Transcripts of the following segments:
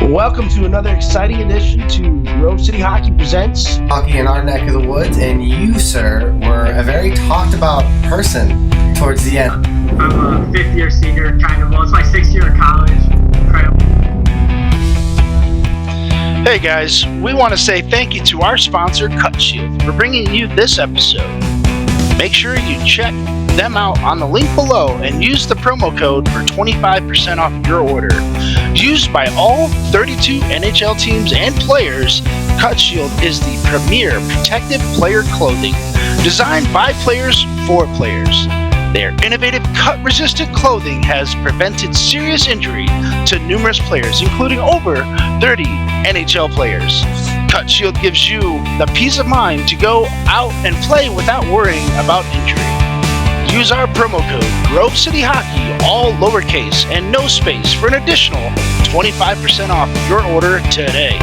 Welcome to another exciting edition to GroveCityHockey Presents Hockey in our neck of the woods, and you, sir, were a very talked about person towards the end. I'm a fifth-year senior, kind of. Well, it's my sixth year of college. Incredible. Hey guys, we want to say thank you to our sponsor, Cut Shield, for bringing you this episode. Make sure you check them out on the link below and use the promo code for 25% off your order. Used by all 32 NHL teams and players, Cut Shield is the premier protective player clothing designed by players for players. Their innovative cut-resistant clothing has prevented serious injury to numerous players, including over 30 NHL players. Cut Shield gives you the peace of mind to go out and play without worrying about injury. Use our promo code GroveCityHockey, all lowercase and no space, for an additional 25% off your order today.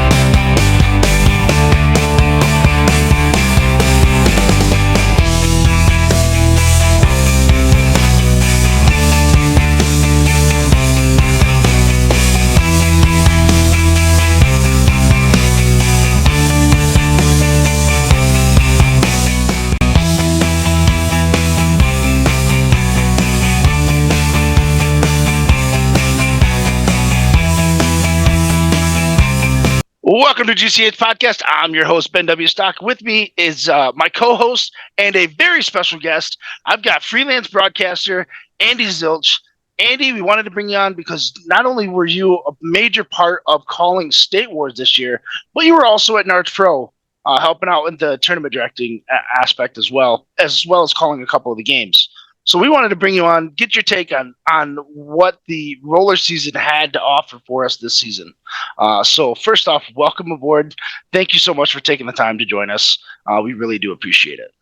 Welcome to GCH Podcast. I'm your host, Ben W. Stock. With me is my co-host and a very special guest. I've got freelance broadcaster Andy Zilch. Andy, we wanted to bring you on because not only were you a major part of calling State Wars this year, but you were also at NARCH Pro, helping out in the tournament directing aspect as well as calling a couple of the games. So we wanted to bring you on, get your take on what the roller season had to offer for us this season. So first off, welcome aboard. Thank you so much for taking the time to join us. We really do appreciate it.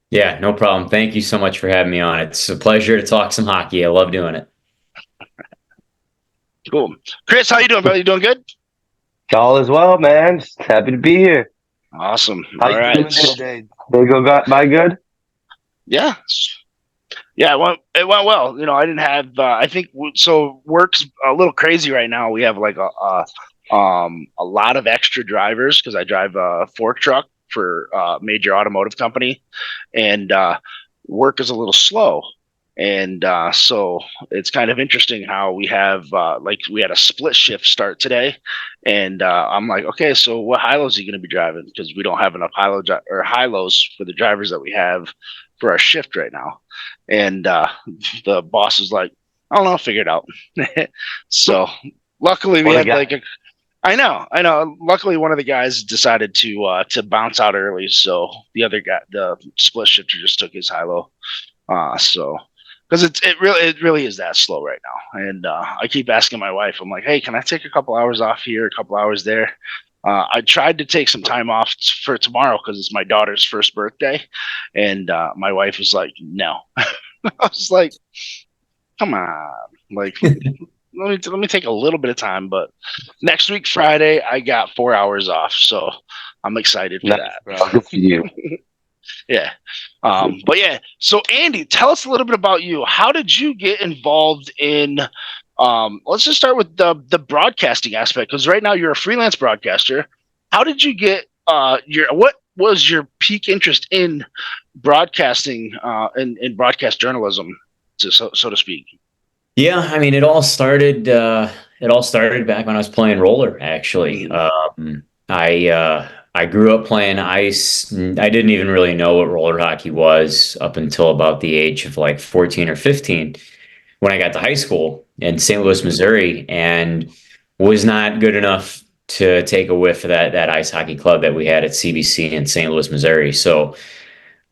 Yeah, no problem. Thank you so much for having me on. It's a pleasure to talk some hockey. I love doing it. Cool. Chris, how you doing, brother? You doing good? All as well, man. Just happy to be here. Awesome. How All you right. doing today? They go by good? Yeah. Yeah, it went well. You know, I didn't have. I think so. Work's a little crazy right now. We have like a lot of extra drivers because I drive a fork truck for a major automotive company, and work is a little slow. And so it's kind of interesting how we have we had a split shift start today, and I'm like, okay, so what high-lows are you going to be driving? Because we don't have enough high-lows for the drivers that we have for our shift right now. And the boss is like, I don't know, figure it out. So luckily we had I know. Luckily one of the guys decided to bounce out early. So the other guy, the split shifter, just took his high-low. So because it really is that slow right now. And I keep asking my wife, I'm like, hey, can I take a couple hours off here, a couple hours there? I tried to take some time off for tomorrow because it's my daughter's first birthday, and my wife was like, "No." I was like, "Come on, like let me take a little bit of time." But next week, Friday, I got 4 hours off, so I'm excited for that. Bro. Good for you. Yeah, but yeah. So Andy, tell us a little bit about you. How did you get involved in? Let's just start with the broadcasting aspect, because right now you're a freelance broadcaster. How did you get what was your peak interest in broadcasting in broadcast journalism, so to speak? Yeah, I mean, it all started back when I was playing roller, actually. I grew up playing ice. I didn't even really know what roller hockey was up until about the age of like 14 or 15 when I got to high school in St. Louis, Missouri, and was not good enough to take a whiff of that ice hockey club that we had at CBC in St. Louis, Missouri. So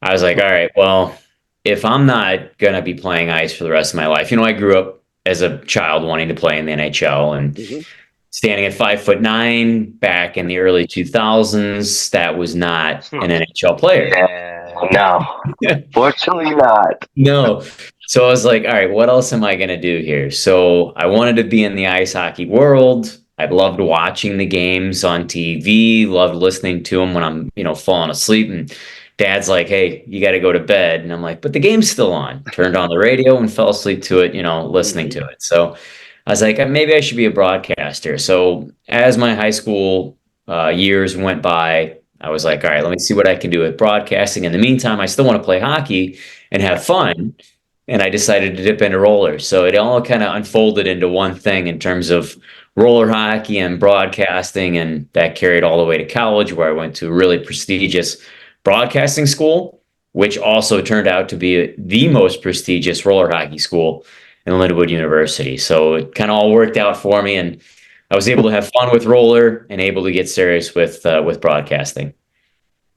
I was like, all right, well, if I'm not going to be playing ice for the rest of my life, I grew up as a child wanting to play in the NHL and standing at 5'9" back in the early 2000s, that was not an NHL player. Yeah, no, fortunately not. No. So I was like, all right, what else am I going to do here? So I wanted to be in the ice hockey world. I loved watching the games on TV, loved listening to them when I'm, falling asleep. And Dad's like, hey, you got to go to bed. And I'm like, but the game's still on. Turned on the radio and fell asleep to it, listening to it. So I was like, maybe I should be a broadcaster. So as my high school years went by, I was like, all right, let me see what I can do with broadcasting. In the meantime, I still want to play hockey and have fun. And I decided to dip into roller. So it all kind of unfolded into one thing in terms of roller hockey and broadcasting. And that carried all the way to college, where I went to a really prestigious broadcasting school, which also turned out to be the most prestigious roller hockey school in Lindenwood University. So it kind of all worked out for me, and I was able to have fun with roller and able to get serious with broadcasting.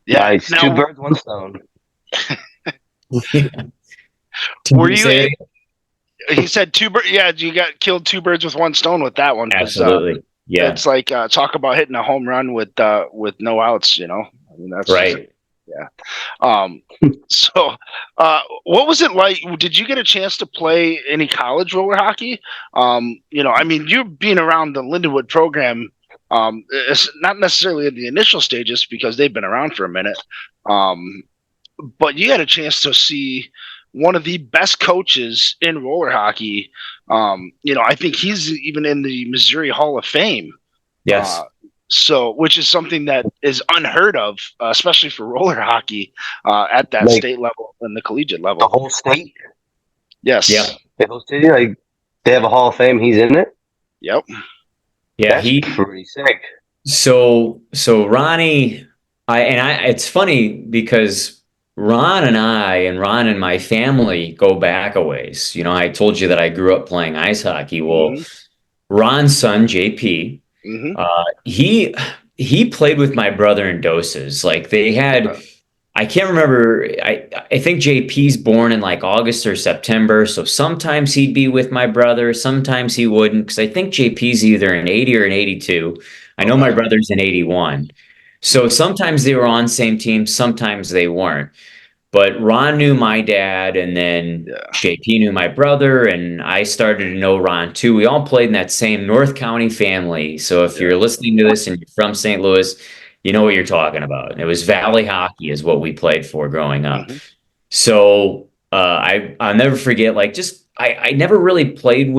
Yeah. Nice. Now, Two birds, one stone. were you? He said two birds. Yeah, you got killed two birds with one stone with that one. Absolutely. Yeah. It's like talk about hitting a home run with no outs. I mean, that's Right. Yeah. So, what was it like? Did you get a chance to play any college roller hockey? I mean, you being around the Lindenwood program, it's not necessarily in the initial stages because they've been around for a minute. But you had a chance to see one of the best coaches in roller hockey. I think he's even in the Missouri Hall of Fame. Yes. Which is something that is unheard of, especially for roller hockey at that state level and the collegiate level. The whole state? Yes. Yeah. The whole state? Like, they have a Hall of Fame. He's in it? Yep. Yeah. That's pretty sick. So Ronnie, it's funny because Ron and my family go back a ways. I told you that I grew up playing ice hockey. Well, Ron's son, JP, he played with my brother in doses. Like they had, I can't remember. I think JP's born in like August or September. So sometimes he'd be with my brother, sometimes he wouldn't. Because I think JP's either an 80 or an 82. I know my brother's an 81. So sometimes they were on same team, sometimes they weren't. But Ron knew my dad, and then JP knew my brother, and I started to know Ron too. We all played in that same North County family. So if you're listening to this and you're from St. Louis, you know what you're talking about. It was Valley Hockey is what we played for growing up. So I'll never forget, like, I never really played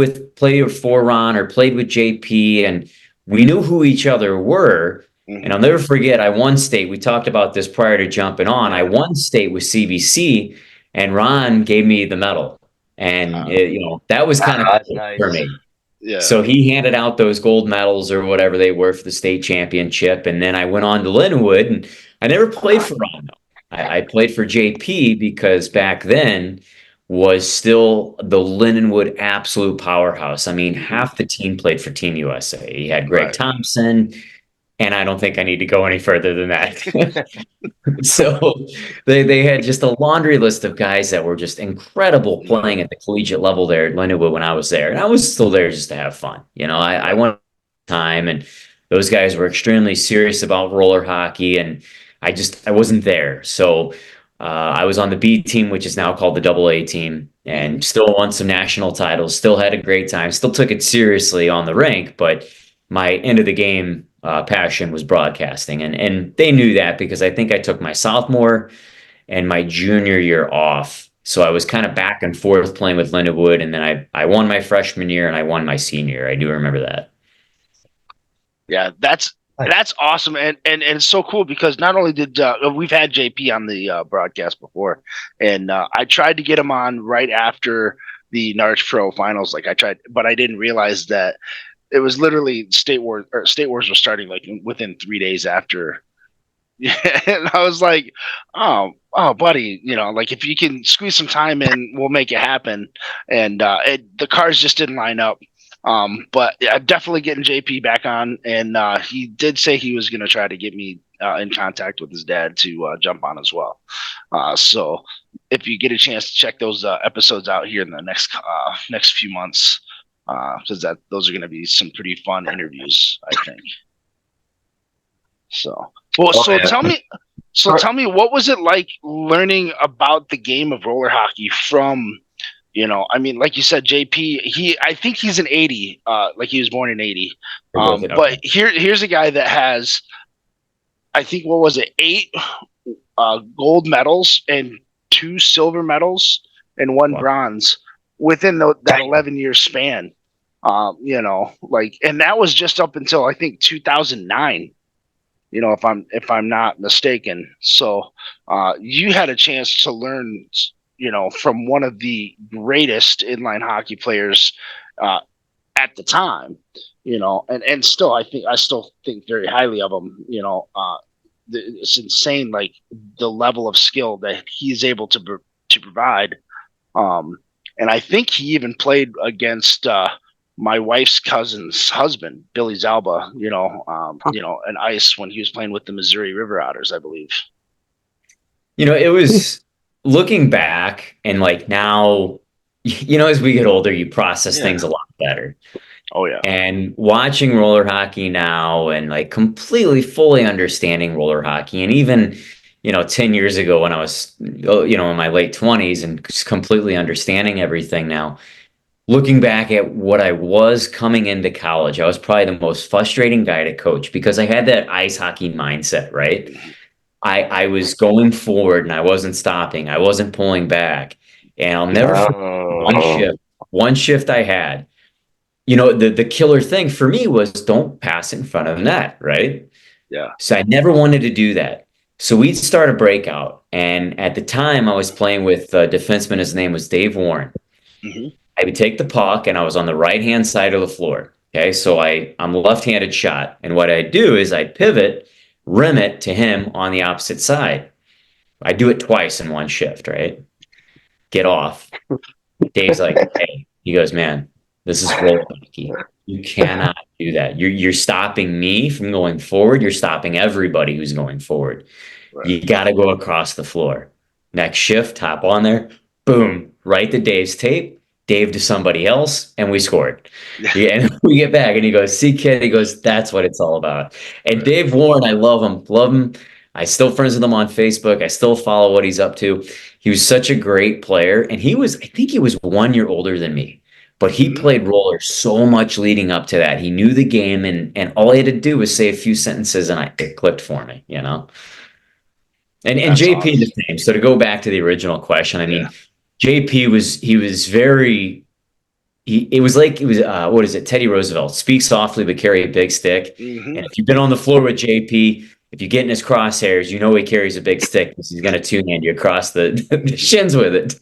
for Ron or played with JP, and we knew who each other were. And I'll never forget, I won state. We talked about this prior to jumping on. I won state with CBC, and Ron gave me the medal. And, that was kind of cool for me. Yeah. So he handed out those gold medals or whatever they were for the state championship. And then I went on to Lindenwood, and I never played for Ron, though. I played for JP because back then was still the Lindenwood absolute powerhouse. I mean, half the team played for Team USA. He had Greg Thompson. And I don't think I need to go any further than that. So they had just a laundry list of guys that were just incredible playing at the collegiate level there at Lindenwood when I was there. And I was still there just to have fun. I went time, and those guys were extremely serious about roller hockey, and I wasn't there. So I was on the B team, which is now called the AA team, and still won some national titles, still had a great time, still took it seriously on the rink, but my end of the game passion was broadcasting, and they knew that because I think I took my sophomore and my junior year off, so I was kind of back and forth playing with Lindenwood, and then I won my freshman year and I won my senior year. I do remember that. Yeah, that's awesome, and it's so cool because not only did we've had JP on the broadcast before, and I tried to get him on right after the NARCH Pro finals. Like I tried, but I didn't realize that it was literally State Wars was starting like within 3 days after. And I was like, oh, buddy, like if you can squeeze some time in, we'll make it happen. And the cars just didn't line up. But yeah, definitely getting JP back on. And he did say he was going to try to get me in contact with his dad to jump on as well. So if you get a chance to check those episodes out here in the next few months, because those are going to be some pretty fun interviews, I think. So, tell me, what was it like learning about the game of roller hockey from, I mean, like you said, JP, I think he's an 80, like he was born in 80. But here's a guy that has, I think, 8 gold medals and 2 silver medals and 1 bronze within that 11-year span. And that was just up until I think 2009. If I'm not mistaken. So you had a chance to learn, from one of the greatest inline hockey players at the time, and still I still think very highly of him. It's insane, like the level of skill that he's able to provide. And I think he even played against my wife's cousin's husband, Billy Zalba, an ice when he was playing with the Missouri River Otters, I believe. It was looking back and like now, as we get older, you process things a lot better. Oh yeah. And watching roller hockey now and like completely fully understanding roller hockey, and even 10 years ago when I was in my late 20s and completely understanding everything now, looking back at what I was coming into college, I was probably the most frustrating guy to coach because I had that ice hockey mindset, right? I was going forward and I wasn't stopping. I wasn't pulling back. And I'll never forget one shift I had. The killer thing for me was don't pass in front of the net, right? Yeah. So I never wanted to do that. So we'd start a breakout. And at the time I was playing with a defenseman, his name was Dave Warren. Mm-hmm. I would take the puck and I was on the right-hand side of the floor. Okay. So I'm a left-handed shot. And what I'd do is I'd pivot, rim it to him on the opposite side. I do it twice in one shift, right? Get off. Dave's like, hey, he goes, man, this is roller hockey. You cannot do that. You're stopping me from going forward. You're stopping everybody who's going forward. Right. You got to go across the floor. Next shift, hop on there. Boom. Right to Dave's tape. Dave to somebody else, and we scored. And we get back, and he goes, see, kid, he goes, that's what it's all about. And Dave Warren, I love him. I still friends with him on Facebook. I still follow what he's up to. He was such a great player, and I think he was 1 year older than me, but he played roller so much leading up to that. He knew the game, and all he had to do was say a few sentences, and it clicked for me, And That's JP awesome. the same. So to go back to the original question, I mean, JP what is it? Teddy Roosevelt, speak softly but carry a big stick. Mm-hmm. And if you've been on the floor with JP, if you get in his crosshairs, he carries a big stick because he's going to two-hand you across the shins with it.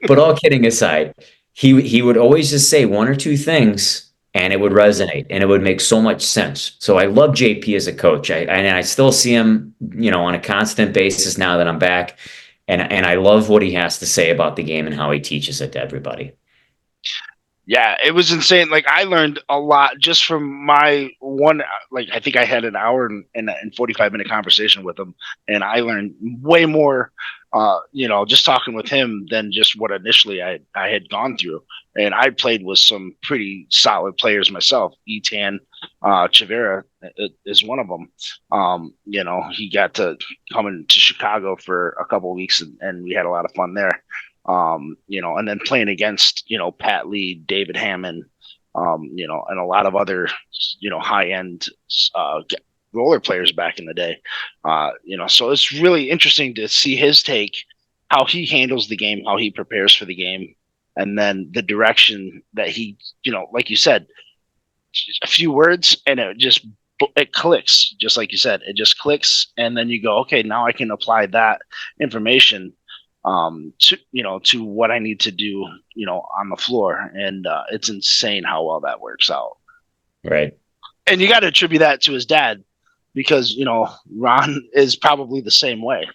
But all kidding aside, he would always just say one or two things and it would resonate and it would make so much sense. So I love JP as a coach. I still see him, on a constant basis now that I'm back. And I love what he has to say about the game and how he teaches it to everybody. Yeah, it was insane. Like I learned a lot just from my one. Like I think I had an hour and 45-minute conversation with him, and I learned way more. Just talking with him than just what initially I had gone through. And I played with some pretty solid players myself. Etan Chavera is one of them. He got to come into Chicago for a couple of weeks, and we had a lot of fun there. And then playing against, Pat Lee, David Hammond, and a lot of other, high-end roller players back in the day. So it's really interesting to see his take, how he handles the game, how he prepares for the game, and then the direction that he, like you said, a few words and it clicks, just like you said, it just clicks. And then you go, okay, now I can apply that information to what I need to do, on the floor. And it's insane how well that works out. Right. And you got to attribute that to his dad because, Ron is probably the same way.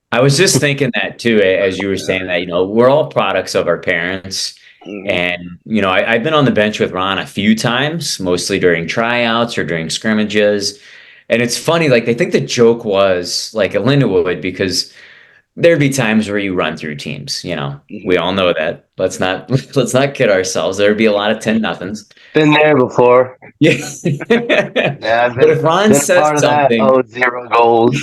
I was just thinking that too, as you were saying that, we're all products of our parents. Mm-hmm. And, I've been on the bench with Ron a few times, mostly during tryouts or during scrimmages. And it's funny, like, I think the joke was like at Lindenwood, because there'd be times where you run through teams, we all know that. Let's not kid ourselves. There'd be a lot of 10-0s. Been there before. Yeah. Yeah, but if Ron says something, 0 goals.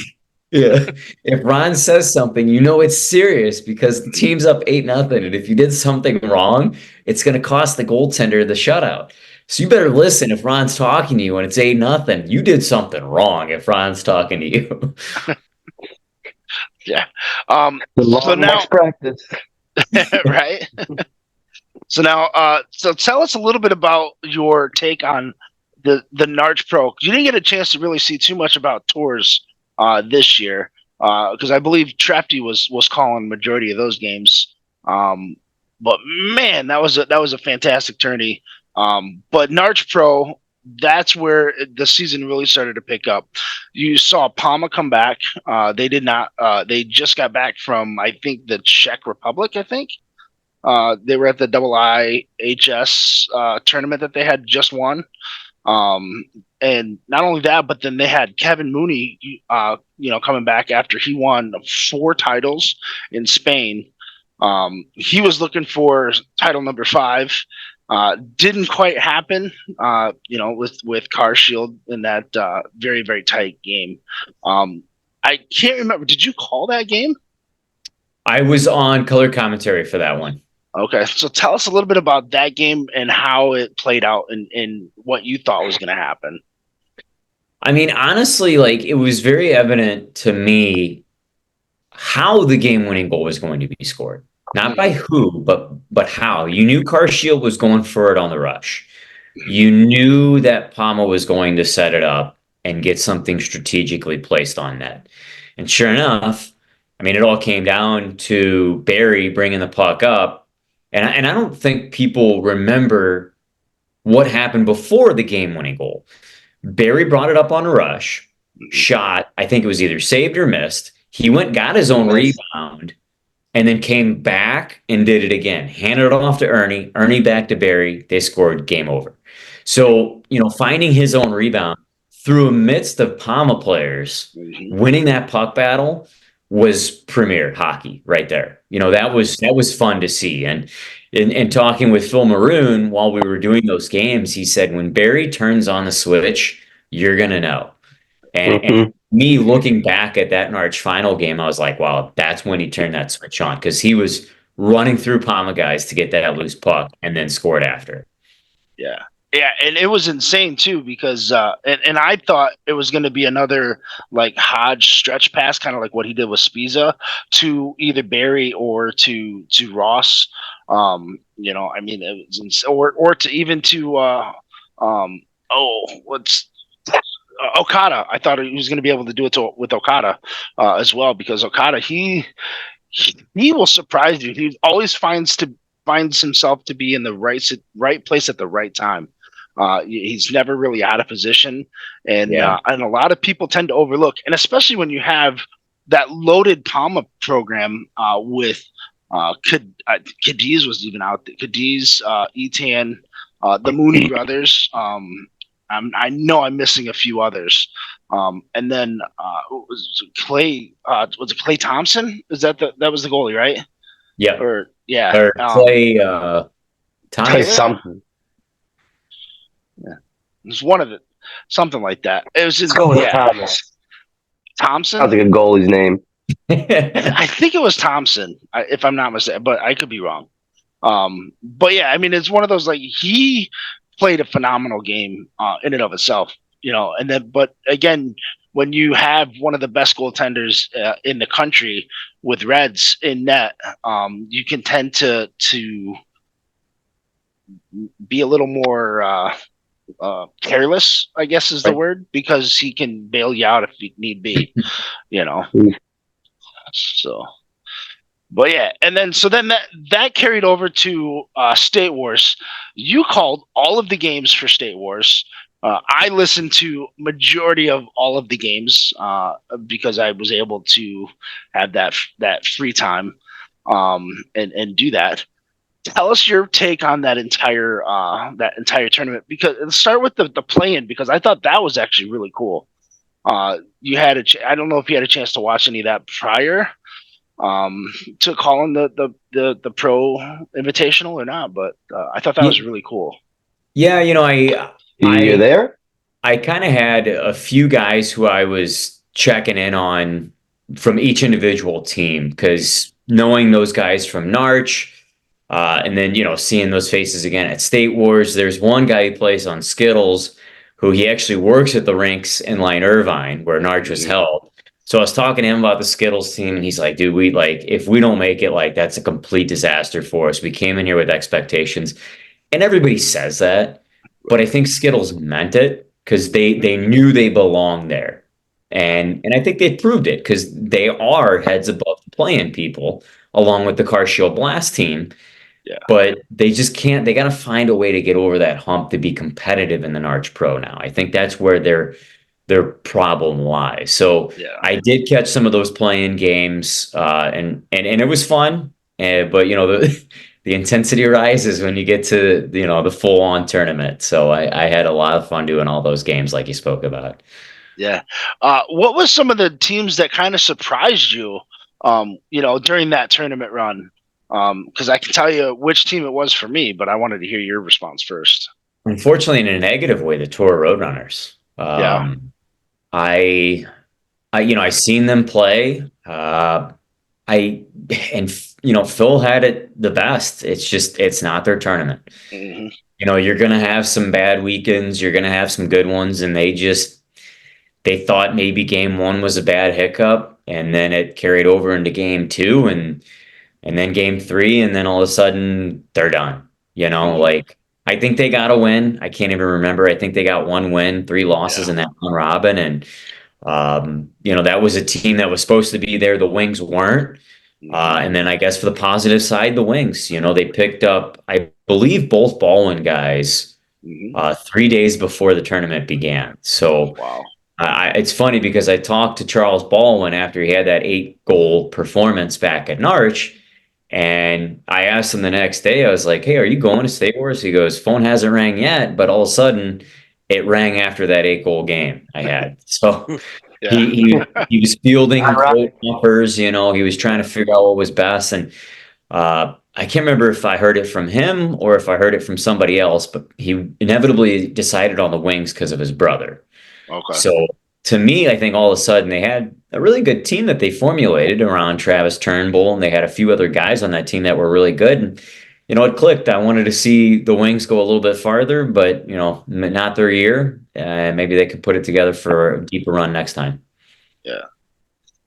Yeah. If Ron says something, it's serious because the team's up 8-0. And if you did something wrong, it's going to cost the goaltender the shutout. So you better listen if Ron's talking to you when it's 8-0. You did something wrong if Ron's talking to you. Yeah. So now practice. Right. So now, so tell us a little bit about your take on the NARCH Pro. You didn't get a chance to really see too much about tours this year because I believe Trapty was calling majority of those games. But man, that was a fantastic tourney. But NARCH Pro, that's where the season really started to pick up. You saw PAMA come back. They did not. They just got back from, I think, the Czech Republic. I think they were at the IIHS tournament that they had just won. And not only that, but then they had Kevin Mooney, coming back after he won 4 titles in Spain. He was looking for title number 5. Didn't quite happen, with Car Shield in that very, very tight game. I can't remember. Did you call that game? I was on color commentary for that one. Okay, so tell us a little bit about that game and how it played out and what you thought was going to happen. I mean, honestly, like it was very evident to me how the game-winning goal was going to be scored. Not by who, but how. You knew Car Shield was going for it on the rush. You knew that PAMA was going to set it up and get something strategically placed on net. And sure enough, I mean, it all came down to Barry bringing the puck up. And I don't think people remember what happened before the game-winning goal. Barry brought it up on a rush, shot. I think it was either saved or missed. He went, got his own rebound, and then came back and did it again. Handed it off to Ernie. Ernie back to Barry. They scored, game over. So, finding his own rebound through a midst of PAMA players, winning that puck battle was premier hockey right there. That was fun to see. And in talking with Phil Maroon while we were doing those games, he said, when Barry turns on the switch, you're going to know. And me looking back at that NARCH final game, I was like, wow, that's when he turned that switch on, because he was running through PAMA guys to get that loose puck and then scored after. Yeah. Yeah, and it was insane too because and I thought it was going to be another like Hodge stretch pass, kind of like what he did with Spiza, to either Barry or to Ross. I mean, it was or to even to Okada. I thought he was going to be able to do it with Okada as well, because Okada he will surprise you. He always finds himself to be in the right place at the right time. He's never really out of position, and a lot of people tend to overlook, and especially when you have that loaded PAMA program with Cadiz was even out there. Cadiz, Etan, the Mooney brothers. I know I'm missing a few others, and then was Clay? Was it Clay Thompson? Is that was the goalie, right? Yeah. Or yeah, or Clay something. Yeah, it was one of it, something like that. It was just Thomas. Thompson. Sounds like a goalie's name. I think it was Thompson, if I'm not mistaken, but I could be wrong. But yeah, I mean, it's one of those, like, he played a phenomenal game in and of itself, and then, but again, when you have one of the best goaltenders in the country with Reds in net, you can tend to be a little more careless, I guess is the word, because he can bail you out if need be, So, but yeah, and then that carried over to State Wars. You called all of the games for State Wars. I listened to majority of all of the games because I was able to have that free time and do that. Tell us your take on that entire tournament, because let's start with the play-in, because I thought that was actually really cool. You had I don't know if you had a chance to watch any of that prior to calling the pro invitational or not, but I thought that was really cool. Yeah, You're there? I kind of had a few guys who I was checking in on from each individual team, because knowing those guys from NARCH, and then, seeing those faces again at State Wars. There's one guy who plays on Skittles, who he actually works at the rinks in Inline Irvine, where NARCH was held. So I was talking to him about the Skittles team, and he's like, dude, if we don't make it, like, that's a complete disaster for us. We came in here with expectations. And everybody says that, but I think Skittles meant it because they knew they belonged there. And I think they proved it because they are heads above the playing people, along with the Car Shield Blast team. Yeah. But they just can't, they got to find a way to get over that hump to be competitive in the NARCH Pro now. I think that's where their problem lies. So Yeah. I did catch some of those playing games, and it was fun. But the intensity rises when you get to the full on tournament. So I had a lot of fun doing all those games like you spoke about. Yeah. What was some of the teams that kind of surprised you, during that tournament run? Because I can tell you which team it was for me, but I wanted to hear your response first. Unfortunately, in a negative way, the Tour Roadrunners. Yeah. I seen them play. Phil had it the best. It's not their tournament. Hmm. You're gonna have some bad weekends, you're gonna have some good ones, and they thought maybe game one was a bad hiccup, and then it carried over into game two, and then game three, and then all of a sudden they're done. Like, I think they got a win. I can't even remember. I think they got one win, three losses in that round robin, and that was a team that was supposed to be there. The Wings weren't. And then I guess for the positive side, the Wings, they picked up, I believe, both Baldwin guys 3 days before the tournament began. So Wow. it's funny because I talked to Charles Baldwin after he had that 8-goal performance back at NARCH, and I asked him the next day, I was like, hey, are you going to State Wars? He goes, phone hasn't rang yet, but all of a sudden it rang after that 8-goal game I had. So Yeah. he was fielding Ironic. offers, he was trying to figure out what was best. And I can't remember if I heard it from him or if I heard it from somebody else, but he inevitably decided on the Wings because of his brother. Okay. So to me, I think all of a sudden they had a really good team that they formulated around Travis Turnbull, and they had a few other guys on that team that were really good. And it clicked. I wanted to see the Wings go a little bit farther, but not their year. Maybe they could put it together for a deeper run next time. Yeah.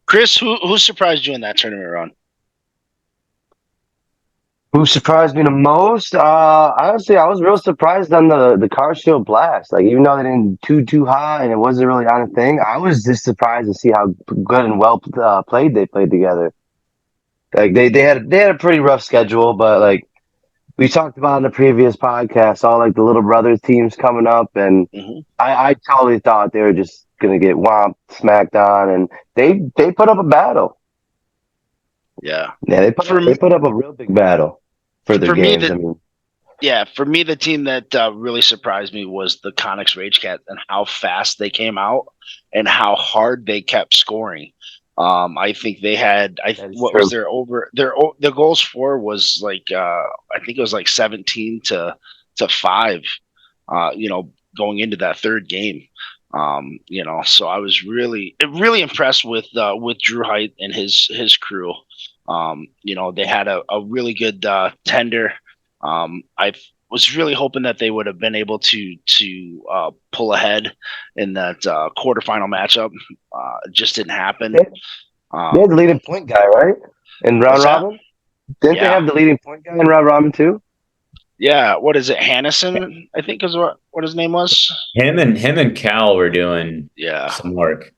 Chris, who surprised you in that tournament run? Who surprised me the most? Honestly, I was real surprised on the Car Shield Blast. Like, even though they didn't too high and it wasn't really on a thing, I was just surprised to see how good and well played they played together. Like, they had a pretty rough schedule, but like we talked about in the previous podcast, all like the little brothers teams coming up, and I totally thought they were just gonna get whomped, smacked on, and they put up a battle. Yeah. Yeah, they put up a real big battle for their games. For me, the team that really surprised me was the Connex Rage Cat and how fast they came out and how hard they kept scoring. I think they had. Was their over their goals for was like I think it was like 17 to 5. Going into that third game. So I was really impressed with Drew Height and his crew. They had a really good tender. I was really hoping that they would have been able to pull ahead in that quarterfinal matchup. It just didn't happen. They had the leading point guy, right? In round robin? Didn't they have the leading point guy in round robin too? Yeah, what is it? Hannison, I think is what his name was. Him and Cal were doing some work.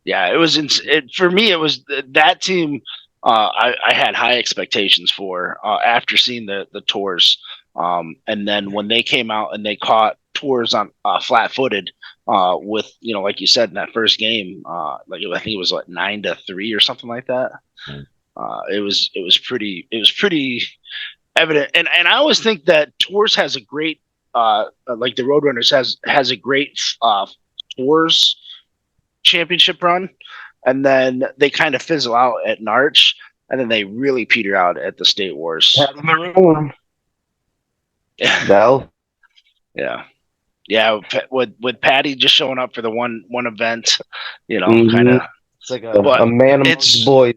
Yeah, it was for me. It was that team. I had high expectations for after seeing the tours, and then when they came out and they caught tours on flat-footed with like you said in that first game, I think it was like 9-3 or something like that. It was pretty evident, and I always think that tours has a great like the Roadrunners has a great tours championship run, and then they kind of fizzle out at NARCH, and then they really peter out at the State Wars. Bell. Yeah. With Patty just showing up for the one event, kind of. It's like a man amongst boys.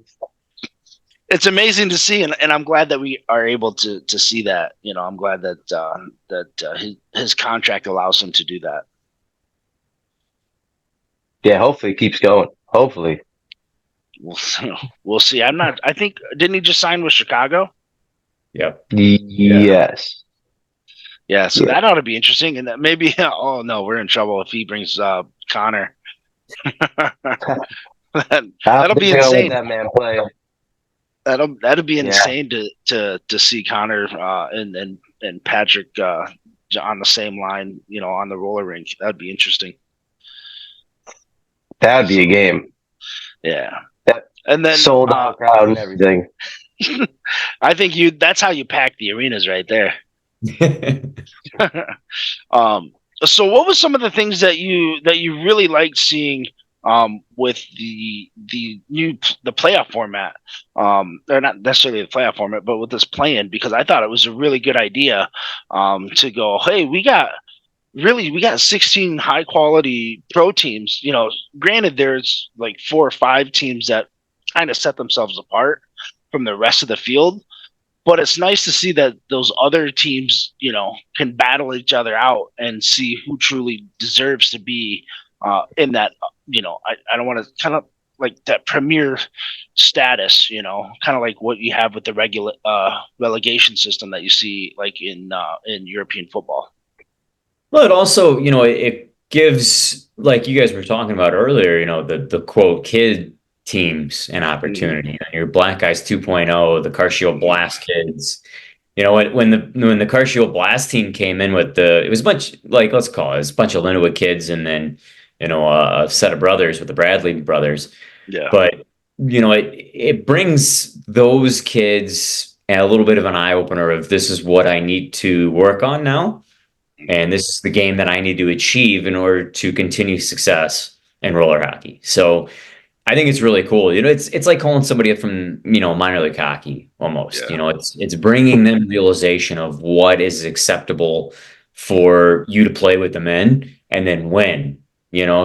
It's amazing to see, and I'm glad that we are able to see that. I'm glad that his contract allows him to do that. Yeah, hopefully it keeps going. Hopefully. We'll see. I think, didn't he just sign with Chicago? Yep. Yes. Yeah, so Yeah. that ought to be interesting. And that maybe, oh no, we're in trouble if he brings Connor. That'll be Let insane. that man play. That'll be Yeah. insane to see Connor and Patrick on the same line, on the roller rink. That'd be interesting. That'd be a game. Yeah. That And then sold out crowd and everything. I think that's how you pack the arenas right there. So what was some of the things that you really liked seeing with the playoff format? Or not necessarily the playoff format, but with this play-in, because I thought it was a really good idea to go, hey, we got 16 high quality pro teams. Granted, there's like 4 or 5 teams that kind of set themselves apart from the rest of the field. But it's nice to see that those other teams, can battle each other out and see who truly deserves to be in that, I don't want to kind of like that premier status, kind of like what you have with the regular relegation system that you see like in European football. Well, it also, it gives, like you guys were talking about earlier, the quote kid teams an opportunity. Your Black Guys 2.0, the Car Shield Blast kids. When the Car Shield Blast team came in with it was a bunch, like, let's call it a bunch of Linwood kids and then, a set of brothers with the Bradley brothers. Yeah. But, it brings those kids a little bit of an eye opener of this is what I need to work on now. And this is the game that I need to achieve in order to continue success in roller hockey. So I think it's really cool. It's like calling somebody up from, minor league hockey almost. Yeah. It's bringing them realization of what is acceptable for you to play with them in and then win.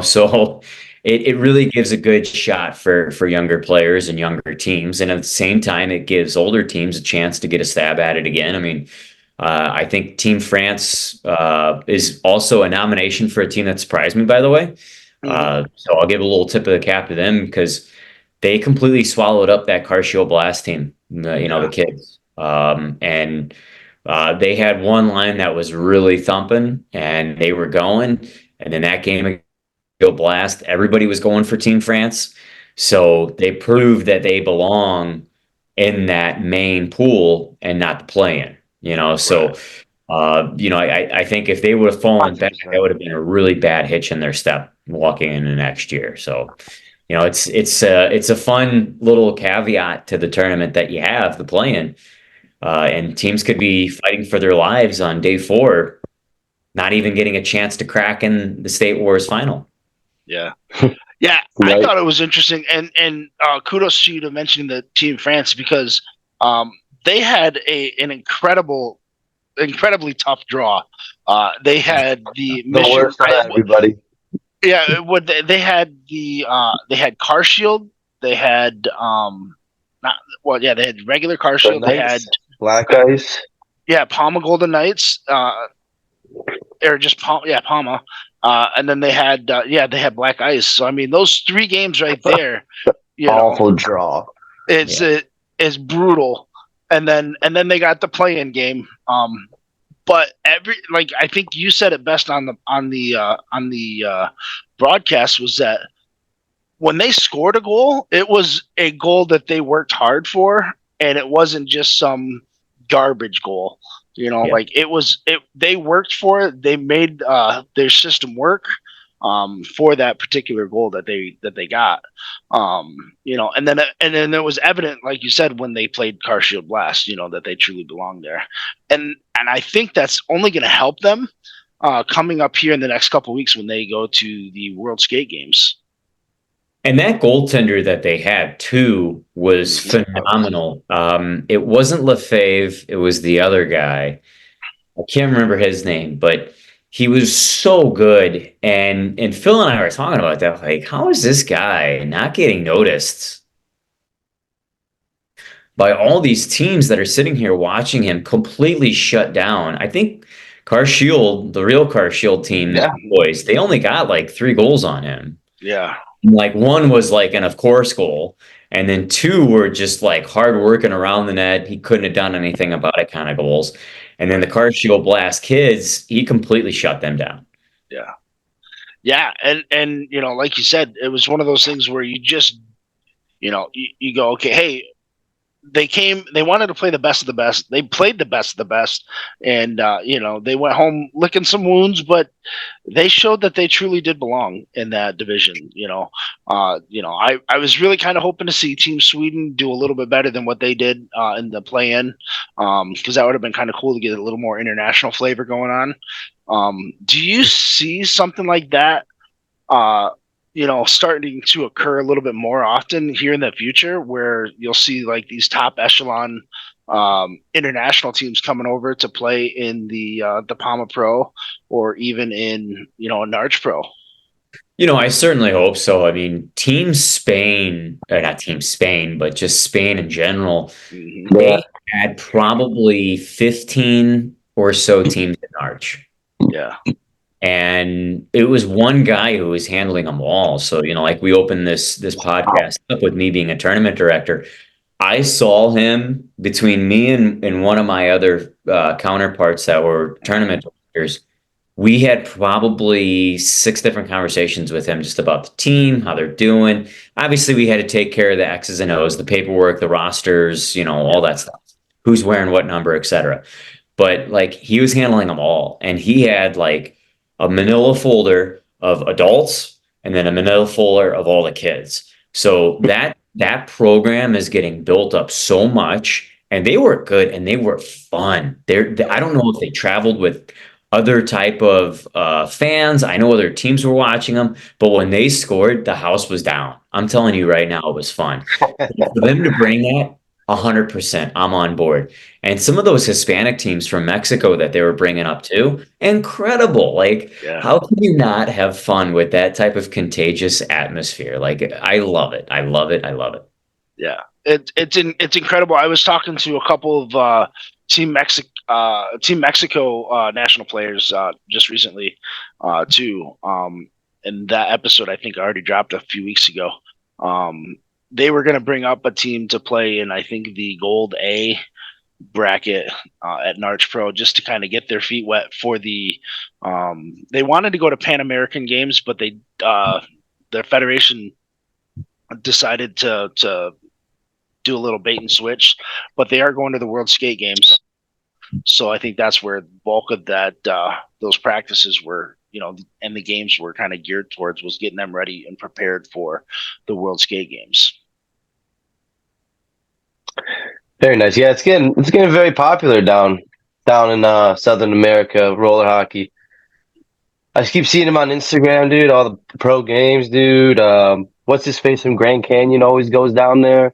So it really gives a good shot for younger players and younger teams. And at the same time, it gives older teams a chance to get a stab at it again. I mean, I think Team France is also a nomination for a team that surprised me, by the way. So I'll give a little tip of the cap to them because they completely swallowed up that Car Shield Blast team, the kids. And they had one line that was really thumping and they were going. And then that game, Blast, everybody was going for Team France. So they proved that they belong in that main pool and not the play-in. So, I think if they would have fallen back, that would have been a really bad hitch in their step walking into next year. So, it's a fun little caveat to the tournament that you have, the play-in, and teams could be fighting for their lives on day 4, not even getting a chance to crack in the State Wars final. Yeah. Yeah. I thought it was interesting. And kudos to you to mentioning the Team France because, they had an incredibly tough draw. They had the worst for everybody. Yeah, they had they had Car Shield. They had they had regular Car Shield. They had Black Ice. Yeah, PAMA Golden Knights. Or just PAMA. And then they had they had Black Ice. So I mean, those 3 games right there. Awful draw. It's brutal. And then they got the play-in game. But I think you said it best on the broadcast was that when they scored a goal, it was a goal that they worked hard for, and it wasn't just some garbage goal. Like they worked for it. They made their system work for that particular goal that they got. And then it was evident, like you said, when they played Car Shield Blast, that they truly belong there. And I think that's only going to help them coming up here in the next couple of weeks when they go to the World Skate Games. And that goaltender that they had too was phenomenal. It wasn't Lefebvre, it was the other guy. I can't remember his name, but he was so good. And Phil and I were talking about that. Like, how is this guy not getting noticed by all these teams that are sitting here watching him completely shut down? I think Car Shield, the real Car Shield team, boys, they only got like 3 goals on him. Yeah. Like one was like an of course goal, and then two were just like hard working around the net. He couldn't have done anything about it kind of goals. And then the Car Shield Blast kids, he completely shut them down. Yeah. Yeah. And, like you said, it was one of those things where you just, you go, okay, hey, they wanted to play the best of the best. They played the best of the best. And, they went home licking some wounds, but they showed that they truly did belong in that division. I was really kind of hoping to see Team Sweden do a little bit better than what they did in the play-in, because that would have been kind of cool to get a little more international flavor going on. Do you see something like that starting to occur a little bit more often here in the future, where you'll see like these top echelon international teams coming over to play in the PAMA Pro, or even in a NARCH Pro? I certainly hope so. I mean, Team Spain, or not Team Spain, but just Spain in general, Mm-hmm. they had probably 15 or so teams in Arch. Yeah. And it was one guy who was handling them all. So, like we opened this podcast up with me being a tournament director. I saw him between me and one of my other counterparts that were tournament directors. We had probably 6 different conversations with him just about the team, how they're doing. Obviously, we had to take care of the X's and O's, the paperwork, the rosters, all that stuff, who's wearing what number, etc. But like he was handling them all, and he had like a manila folder of adults and then a manila folder of all the kids. So that program is getting built up so much, and they were good and they were fun. I don't know if they traveled with other type of fans. I know other teams were watching them, but when they scored, the house was down. I'm telling you right now, it was fun. For them to bring that, 100%, I'm on board. And some of those Hispanic teams from Mexico that they were bringing up too, incredible. Like, Yeah. how can you not have fun with that type of contagious atmosphere? Like, I love it. I love it. I love it. Yeah. It's incredible. I was talking to a couple of Team Mexico national players just recently too. And that episode I think already dropped a few weeks ago. They were going to bring up a team to play in, I think, the Gold A bracket at NARCH Pro, just to kind of get their feet wet for the. They wanted to go to Pan American Games, but their federation decided to do a little bait and switch. But they are going to the World Skate Games, so I think that's where the bulk of that those practices were. And the games were kind of geared towards, was getting them ready and prepared for the World Skate Games. Very nice. Yeah, it's getting very popular down in Southern America, roller hockey. I just keep seeing him on Instagram, dude. All the pro games, dude. What's his face from Grand Canyon always goes down there,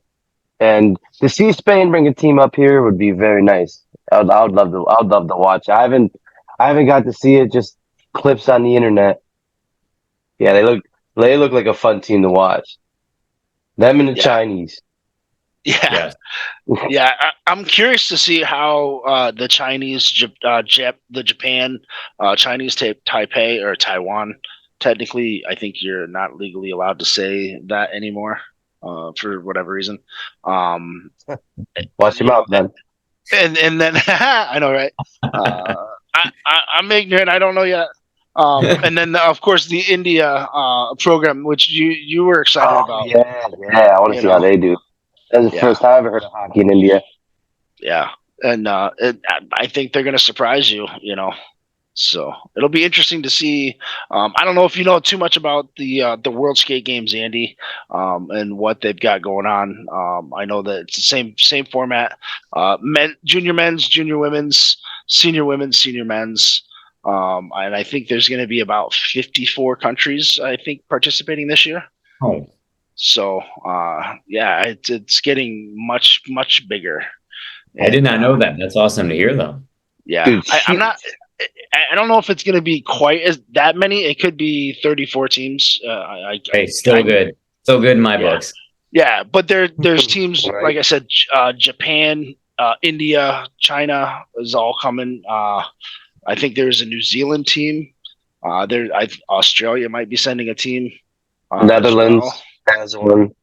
and to see Spain bring a team up here would be very nice. I'd love to watch. I haven't got to see it. Just clips on the internet. Yeah, they look like a fun team to watch. Them and the Chinese. Yeah. Yeah. I'm curious to see how the Chinese, the Japan, Chinese Taipei or Taiwan. Technically, I think you're not legally allowed to say that anymore for whatever reason. Watch your mouth, man. And then I know, right? I'm ignorant. I don't know yet. And then of course the India program, which you were excited about. Yeah. I want to see how they do. That's the first time I ever heard of hockey in India. Yeah, and I think they're going to surprise you. So it'll be interesting to see. I don't know if you know too much about the World Skate Games, Andy, and what they've got going on. I know that it's the same format: junior men's, junior women's, senior men's. And I think there's going to be about 54 countries, I think, participating this year. Oh. So, it's getting much, much bigger. I did not know that. That's awesome to hear, though. Yeah. Dude, I don't know if it's going to be quite as that many. It could be 34 teams. Still good. Still good in my books. Yeah. But there's teams, Right. like I said, Japan, India, China is all coming. I think there's a New Zealand team. Australia might be sending a team. Netherlands well. has one.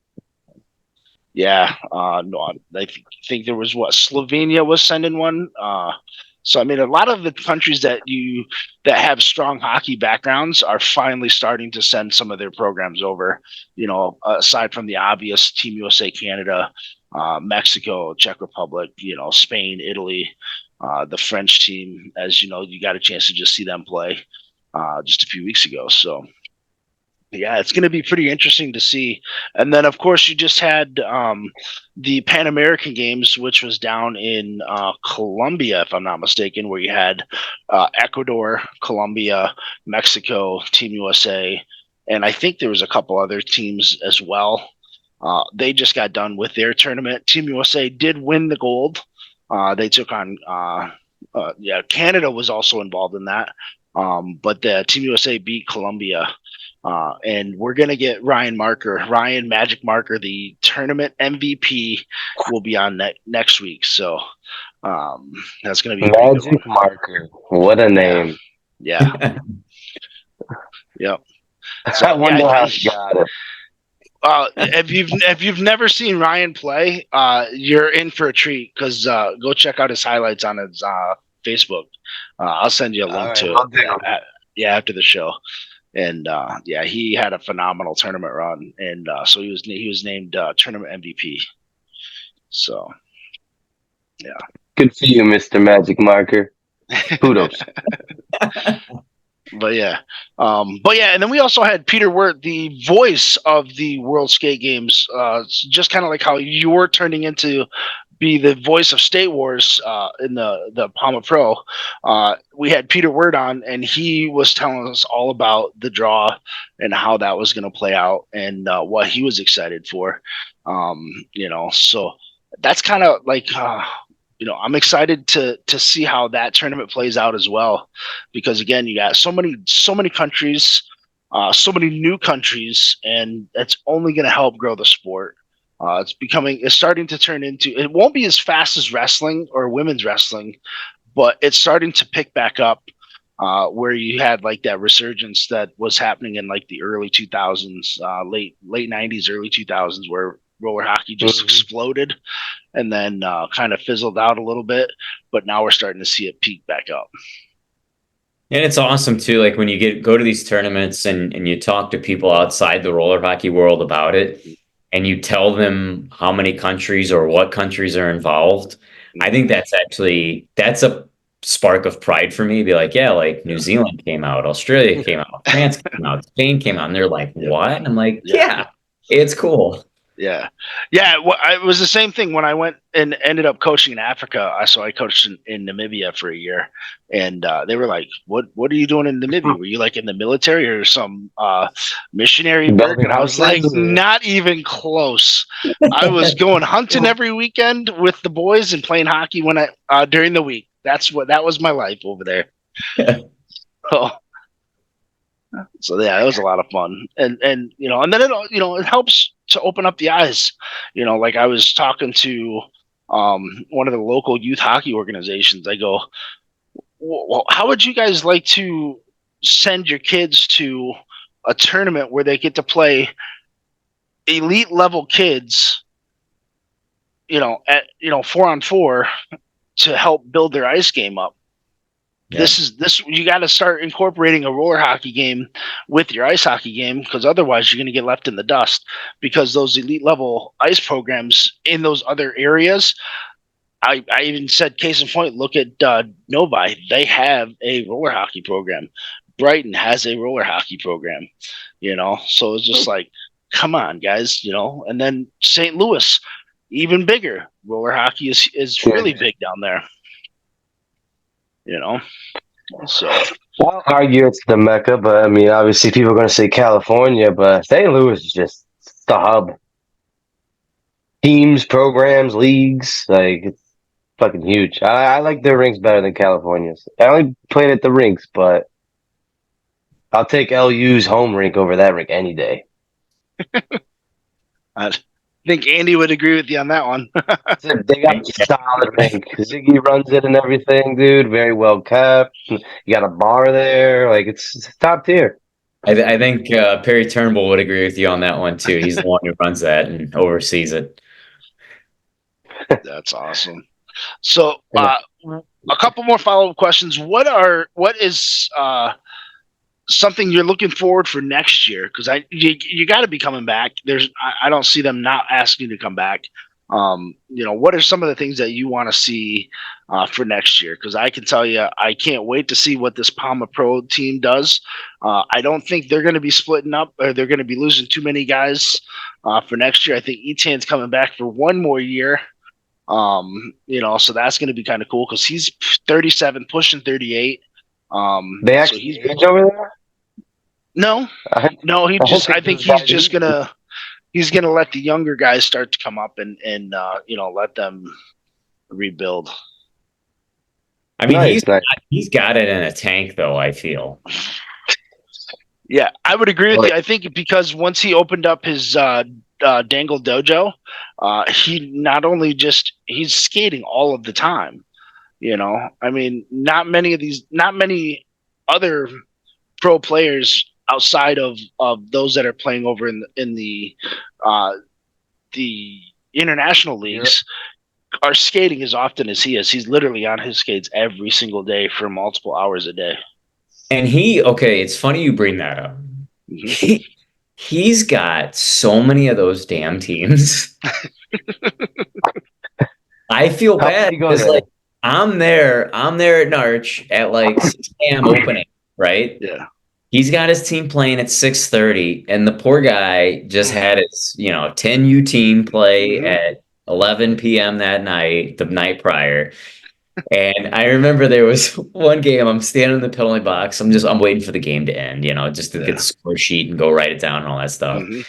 Yeah, no, I think there was Slovenia was sending one. So I mean, a lot of the countries that have strong hockey backgrounds are finally starting to send some of their programs over. Aside from the obvious Team USA, Canada, Mexico, Czech Republic, Spain, Italy, the French team. As you know, you got a chance to just see them play just a few weeks ago. So yeah, it's going to be pretty interesting to see. And then, of course, you just had the Pan American Games, which was down in Colombia, if I'm not mistaken, where you had Ecuador, Colombia, Mexico, Team USA, and I think there was a couple other teams as well. They just got done with their tournament. Team USA did win the gold. They took on, Canada was also involved in that. But the Team USA beat Colombia. And we're going to get Ryan Magic Marker, the tournament MVP, will be on next week. So that's going to be a Magic Marker. What a name. Yeah. Yep. So, I wonder how he got it. If you've never seen Ryan play, you're in for a treat, because go check out his highlights on his Facebook. I'll send you a link to it. After the show. And he had a phenomenal tournament run, and so he was named tournament MVP. So, yeah, good for you, Mr. Magic Marker. Kudos. But yeah, and then we also had Peter Wirt, the voice of the World Skate Games, just kind of like how you're turning into be the voice of State Wars in the PAMA Pro. We had Peter Wirt on, and he was telling us all about the draw and how that was going to play out, and what he was excited for. So that's kind of like I'm excited to see how that tournament plays out as well, because again, you got so many countries, so many new countries, and that's only going to help grow the sport. It's starting to turn into, it won't be as fast as wrestling or women's wrestling, but it's starting to pick back up, where you had like that resurgence that was happening in like the early 2000s, late 90s, early 2000s, where roller hockey just exploded and then kind of fizzled out a little bit. But now we're starting to see it peak back up. And it's awesome too, like when you go to these tournaments and you talk to people outside the roller hockey world about it, and you tell them how many countries or what countries are involved. I think that's a spark of pride for me. Be like, yeah, like New Zealand came out, Australia came out, France came out, Spain came out, and they're like, what? And I'm like, yeah, it's cool. Yeah. Well, it was the same thing when I went and ended up coaching in Africa. So I coached in Namibia for a year, and they were like, what are you doing in Namibia? Were you like in the military or some missionary work? And I was like, not even close. I was going hunting every weekend with the boys and playing hockey during the week. That was my life over there. So yeah, it was a lot of fun, and then it helps to open up the eyes. Like I was talking to one of the local youth hockey organizations. I go, well, how would you guys like to send your kids to a tournament where they get to play elite level kids, at 4-on-4 to help build their ice game up? Yeah. You got to start incorporating a roller hockey game with your ice hockey game, because otherwise you're going to get left in the dust, because those elite level ice programs in those other areas, I even said, case in point, look at Novi. They have a roller hockey program. Brighton has a roller hockey program, so it's just like, come on, guys, and then St. Louis, even bigger. Roller hockey is really big down there. So I'll argue it's the Mecca, but I mean, obviously people are going to say California, but St. Louis is just the hub. Teams, programs, leagues, like it's fucking huge. I like their rinks better than California's. I only played at the rinks, but I'll take LU's home rink over that rink any day. I think Andy would agree with you on that one. They got a solid rink. Ziggy runs it and everything, dude. Very well kept. You got a bar there. Like, it's top tier. I think Perry Turnbull would agree with you on that one too. He's the one who runs that and oversees it. That's awesome. So, a couple more follow-up questions. What is something you're looking forward for next year? Because you got to be coming back. I don't see them not asking to come back. What are some of the things that you want to see for next year? Because I can tell you, I can't wait to see what this PAMA Pro team does. I don't think they're going to be splitting up, or they're going to be losing too many guys for next year. I think Etan's coming back for one more year. So that's going to be kind of cool because he's 37, pushing 38. They actually age over there? No. I think he's gonna let the younger guys start to come up and let them rebuild. I mean, he's got it in a tank, though, I feel. Yeah, I would agree with you. I think because once he opened up his Dangle Dojo, he not only he's skating all of the time. I mean, not many other pro players outside of those that are playing over in the international leagues are skating as often as he is. He's literally on his skates every single day for multiple hours a day. And it's funny you bring that up. Mm-hmm. He's got so many of those damn teams. I feel bad because I'm there at NARCH at like 6 a.m. opening, right? Yeah. He's got his team playing at 6:30, and the poor guy just had his 10U team play at 11 p.m. that night, the night prior. And I remember there was one game, I'm standing in the penalty box. I'm waiting for the game to end, just to get the score sheet and go write it down and all that stuff. Mm-hmm.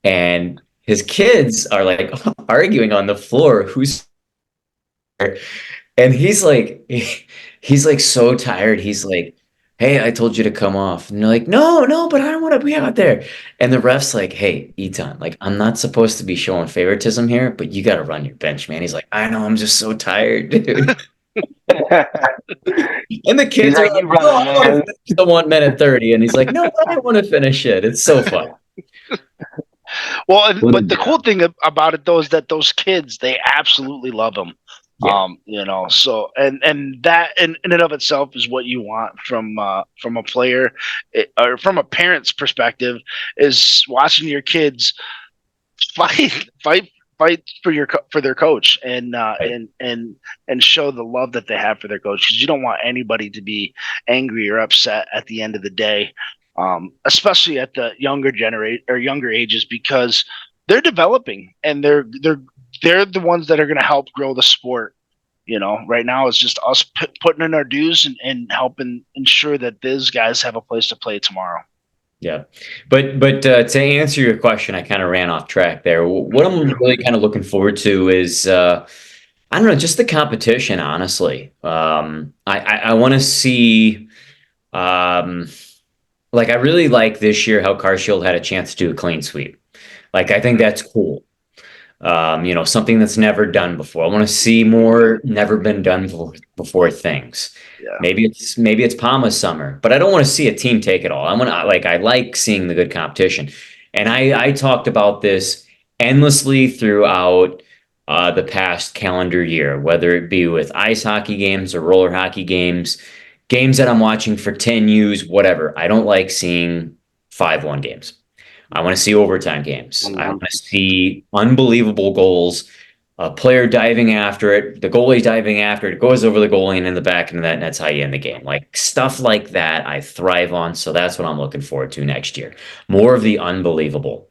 And his kids are like arguing on the floor who's, and he's like so tired. He's like, "Hey, I told you to come off." And they're like, no, but I don't want to be out there. And the ref's like, "Hey, Etan, like, I'm not supposed to be showing favoritism here, but you got to run your bench, man." He's like, "I know, I'm just so tired, dude." And the kids are like, "No, I want to finish the 1 minute 30." And he's like, "No, I don't want to finish it." It's so fun. Well, but the cool thing about it, though, is that those kids, they absolutely love him. Yeah. So and that in and of itself is what you want from a player or from a parent's perspective, is watching your kids fight for their coach and show the love that they have for their coach, because you don't want anybody to be angry or upset at the end of the day, especially at the younger ages, because they're developing and they're the ones that are going to help grow the sport. Right now it's just us putting in our dues and helping ensure that these guys have a place to play tomorrow. Yeah. But to answer your question, I kind of ran off track there. What I'm really kind of looking forward to is, I don't know, just the competition, honestly. I want to see, I really like this year how Carshield had a chance to do a clean sweep. I think that's cool. Something that's never done before. I want to see more never been done before things. Yeah. Maybe it's PAMA's summer, but I don't want to see a team take it all. I like seeing the good competition. And I talked about this endlessly throughout the past calendar year, whether it be with ice hockey games or roller hockey games that I'm watching for 10Us, whatever. I don't like seeing 5-1 games. I want to see overtime games. Mm-hmm. I want to see unbelievable goals, a player diving after it, the goalie diving after it, goes over the goalie and in the back into that, and that's how you end the game. Stuff like that I thrive on, so that's what I'm looking forward to next year. More of the unbelievable.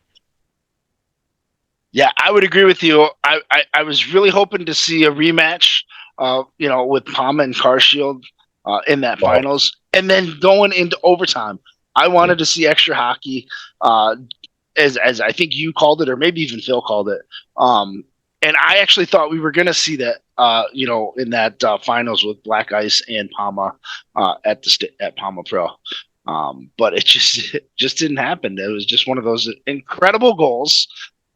Yeah, I would agree with you. I was really hoping to see a rematch, with PAMA and Carshield in that finals, and then going into overtime. I wanted to see extra hockey, as I think you called it, or maybe even Phil called it. And I actually thought we were going to see that, in that finals with Black Ice and PAMA at PAMA Pro. But it just didn't happen. It was just one of those incredible goals,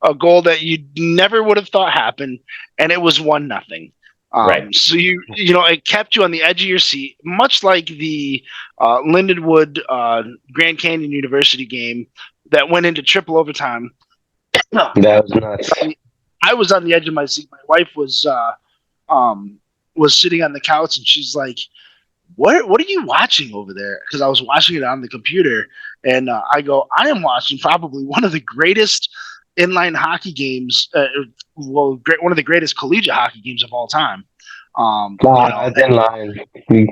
a goal that you never would have thought happened, and it was 1-0. Right. So it kept you on the edge of your seat, much like the Lindenwood Grand Canyon University game that went into triple overtime. That was nuts. I was on the edge of my seat. My wife was sitting on the couch, and she's like, "What are you watching over there?" Because I was watching it on the computer, and I go, "I am watching probably one of the greatest inline hockey games. One of the greatest collegiate hockey games of all time." It's inline. You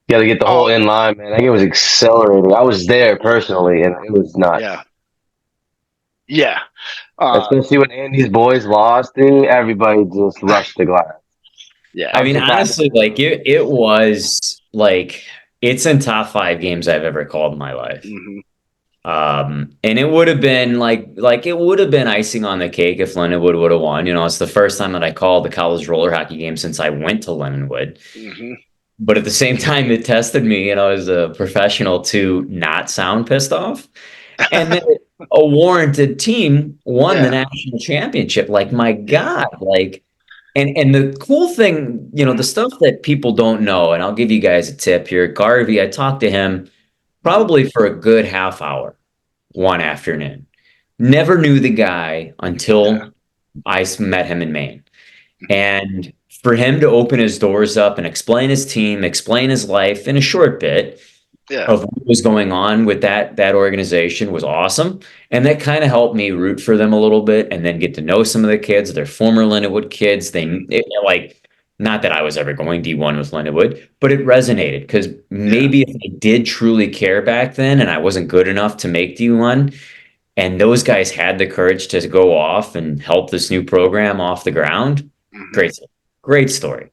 got to get the whole inline, man. I think it was accelerating. I was there personally, and it was nuts. Yeah. Especially when Andy's boys lost, dude, everybody just rushed the glass. Yeah. I mean, honestly, like it was like it's in top 5 games I've ever called in my life. Mm-hmm. And it would have been like it would have been icing on the cake if Lindenwood would have won. It's the first time that I called the college roller hockey game since I went to Lindenwood. Mm-hmm. But at the same time, it tested me, as a professional to not sound pissed off. And then a warranted team won the national championship. Like, my God, like, and the cool thing, the stuff that people don't know, and I'll give you guys a tip here. Garvey, I talked to him probably for a good half hour one afternoon. Never knew the guy until I met him in Maine. And for him to open his doors up and explain his team, explain his life in a short bit of what was going on with that organization was awesome. And that kind of helped me root for them a little bit and then get to know some of the kids. They're former Lindenwood kids. Not that I was ever going D1 with Lindenwood, but it resonated because maybe if I did truly care back then and I wasn't good enough to make D1, and those guys had the courage to go off and help this new program off the ground. Great story.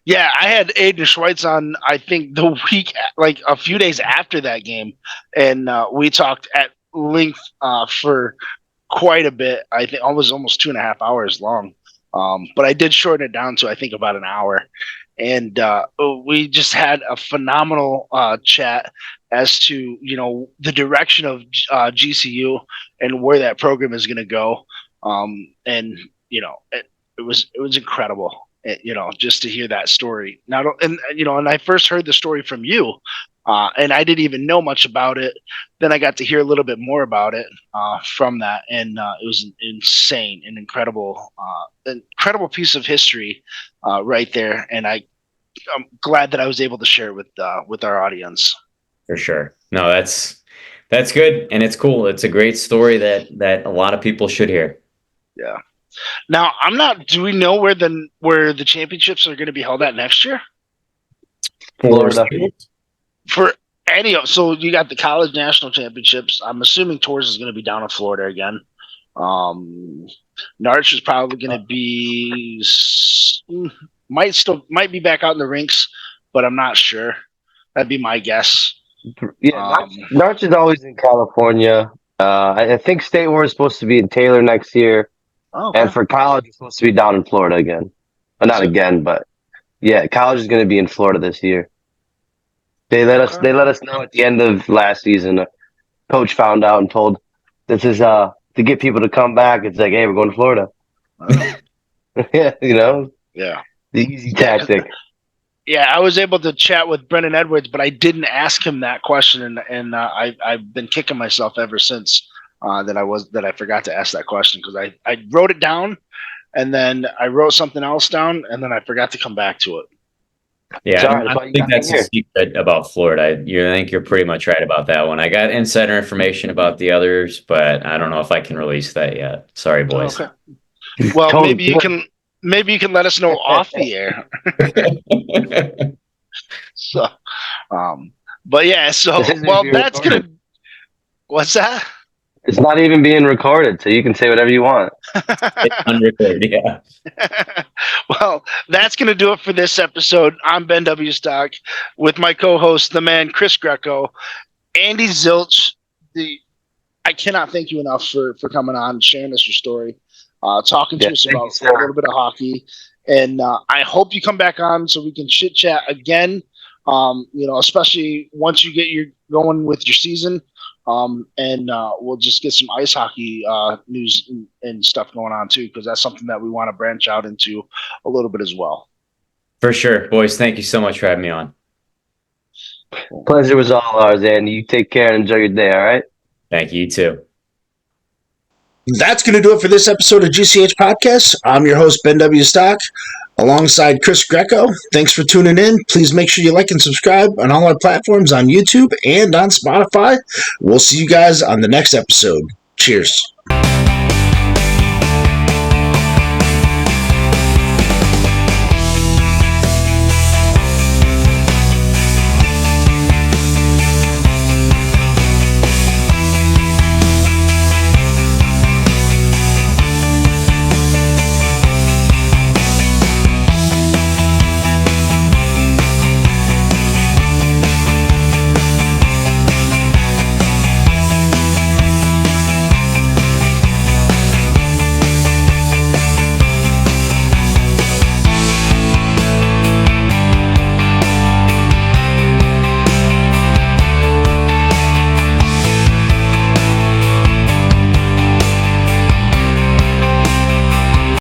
Yeah, I had Aiden Schweitz on, I think, the week, like a few days after that game, and we talked at length for quite a bit. I think almost 2.5 hours long. But I did shorten it down to, I think, about an hour. And we just had a phenomenal chat as to, the direction of GCU and where that program is going to go. And, it was incredible, just to hear that story. And I first heard the story from you, and I didn't even know much about it. Then I got to hear a little bit more about it from that, and it was insane and incredible piece of history right there. And I'm glad that I was able to share it with our audience. For sure. No, that's good, and it's cool. It's a great story that a lot of people should hear. Yeah. Now, do we know where the championships are going to be held at next year? Florida. So you got the college national championships. I'm assuming Tours is going to be down in Florida again. NARCH is probably going to be might be back out in the rinks, but I'm not sure. That'd be my guess. Yeah, NARCH is always in California. I think State War is supposed to be in Taylor next year. Okay. And for college, it's supposed to be down in Florida again. Well, not again, but yeah, college is going to be in Florida this year. They let us know at the end of last season. Coach found out and told, "This is to get people to come back." It's like, "Hey, we're going to Florida." Yeah, Yeah. The easy tactic. Yeah, I was able to chat with Brendan Edwards, but I didn't ask him that question, and I've been kicking myself ever since. That I forgot to ask that question because I wrote it down and then I wrote something else down and then I forgot to come back to it. Yeah, I don't think that's a secret about Florida. I think you're pretty much right about that one. I got insider information about the others, but I don't know if I can release that yet. Sorry, boys. Okay. Well, maybe you can let us know off the air. So, but yeah, that's gonna. What's that? It's not even being recorded, so you can say whatever you want. It's unrecorded, yeah. Well, that's going to do it for this episode. I'm Ben W. Stock with my co-host, the man Chris Greco, Andy Zilch. I cannot thank you enough for coming on and sharing us your story, talking to us about a little bit of hockey. And I hope you come back on so we can chit chat again. Especially once you get going with your season. And we'll just get some ice hockey news and stuff going on too, because that's something that we want to branch out into a little bit as well. For sure. Boys, thank you so much for having me on. Pleasure was all ours, Andy. You take care and enjoy your day, all right? Thank you, too. That's going to do it for this episode of GCH Podcast. I'm your host, Ben W. Stock, alongside Chris Greco. Thanks for tuning in. Please make sure you like and subscribe on all our platforms on YouTube and on Spotify. We'll see you guys on the next episode. Cheers.